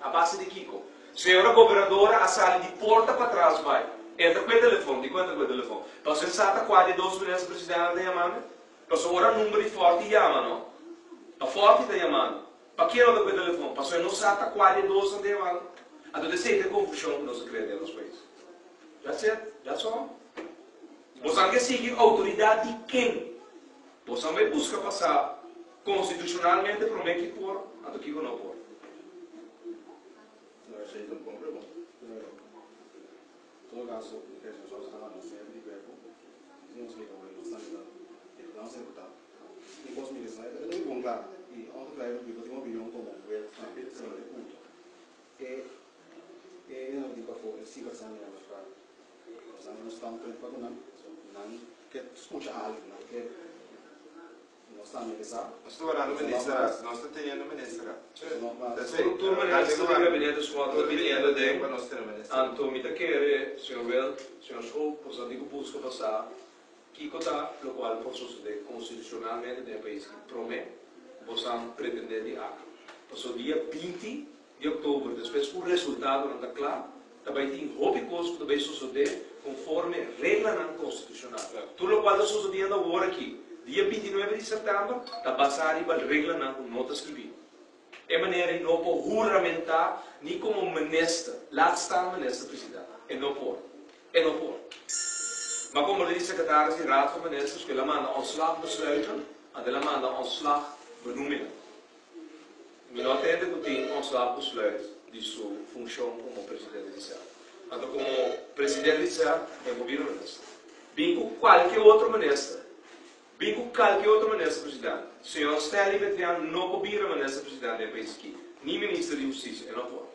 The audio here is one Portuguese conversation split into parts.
a base de Kiko. Senhora governadora, a sala de porta para trás vai. Entra com o telefone, entra com o telefone. Então, você sabe quase 2 vezes o presidente da chamando? Então, ora número forte chama, não? A forte está chamando. Para que não dá com o telefone? Porque não sabe quase 2 vezes chamando. Então, tem confusão que não se crê nos países. Já sei, já só. Você tem que seguir a autoridade de quem? Você vai buscar passar constitucionalmente para o que for, a do que não for. Não aceita um problema. Em todo caso, o que a gente está falando sempre de verbo, não explica o que nós estamos dando. Não se executar. E posso me dizer, eu tenho bom claro, e ontem claro que eu tenho uma opinião comum, que é sempre de ser ponto. E não digo que se você não é para nós estamos preocupados não quer escutar algo, não quer nós estamos pensando. Nós estamos falando ministra, nós estamos tendo ministra. Turma ministra do gabinete squadra dependendo de nós temos ministra. Antomi Taquere, senhor Well, senhor School, posso digo busca passar Kiko tá, lo qual posso suceder constitucionalmente no país que promete, possam pretender de acto. Passou dia 20 de outubro, depois o resultado não está claro, também tem hobby coisa que também suceder conforme regra não constitucional. Tudo o qual está sucedendo agora aqui, dia 29 de setembro, está basado na regra não nota escrita. É maneira de não pode juramentar, nem como ministro, lá está o ministro presidente. É não pode. É não pode. Mas como de secretários de raad van ministers, que ela manda ontslag besluiten, en ela manda ontslag benoemen. Men não tem que ter ontslag besluit de sua função como presidente de Céu. Então, como presidente de Céu, é o governo ministro. Bem com qualquer outro ministro. Bem com qualquer outro ministro presidente. Senhor Stanley Vetriano não governo ministro presidente do país aqui. Nem ministro de Justiça, é não pode.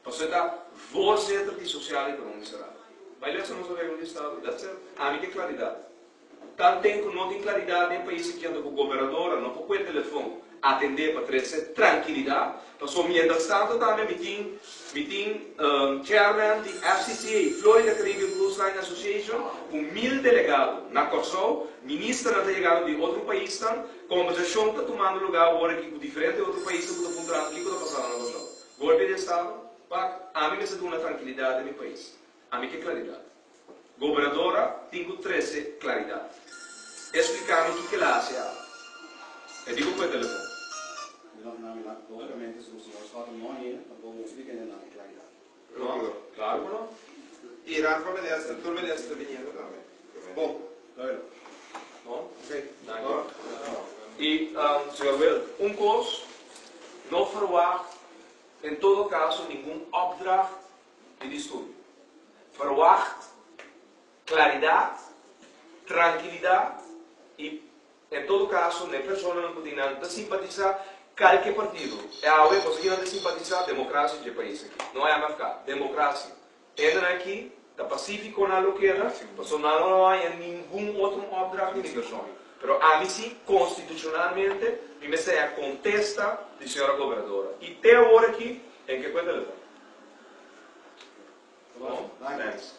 Portanto, voorzitter de Sociale e Economische Raad. Mas essa não é um Estado, há muita claridade. Tanto tempo que não tem claridade em países que andam com o governador, não com o telefone, atender para trazer tranquilidade. Então, mientras tanto, também me tem chairman de FCCA, Florida Caribbean Cruise Line Association, com 1000 delegados na Corsol, ministro da delegado de outro país, conversação está tomando lugar agora aqui com diferentes outros países que estão encontrando aqui, que está passando na Corsol. Golpe de Estado, a mim me dá uma tranquilidade no meu país. A mim que claridade. Governadora, tenho 13 claridade. Explicar-me o que ela hace. Eu digo por telefone. Logicamente, se o senhor está não é, então explica na claridade. Não, claro que não. E Irã para ministra, tudo ministro vindo também. Bom, está bem. Não? Não. E, senhor Will, coisa, não fará, em todo caso, nenhum opdracht de estudo. Verwacht claridade, tranquilidade e, em todo caso, a pessoa não pode não simpatizar qualquer partido. É a web conseguindo simpatizar a democracia do país aqui. Não é a MFK, democracia. Entra aqui, está pacífico na loqueira, não há nenhum outro obdrato de negociação. Mas a mim sim, constitucionalmente, me sei a contesta de senhora governadora. E até agora aqui, em que coisa leva? Thanks.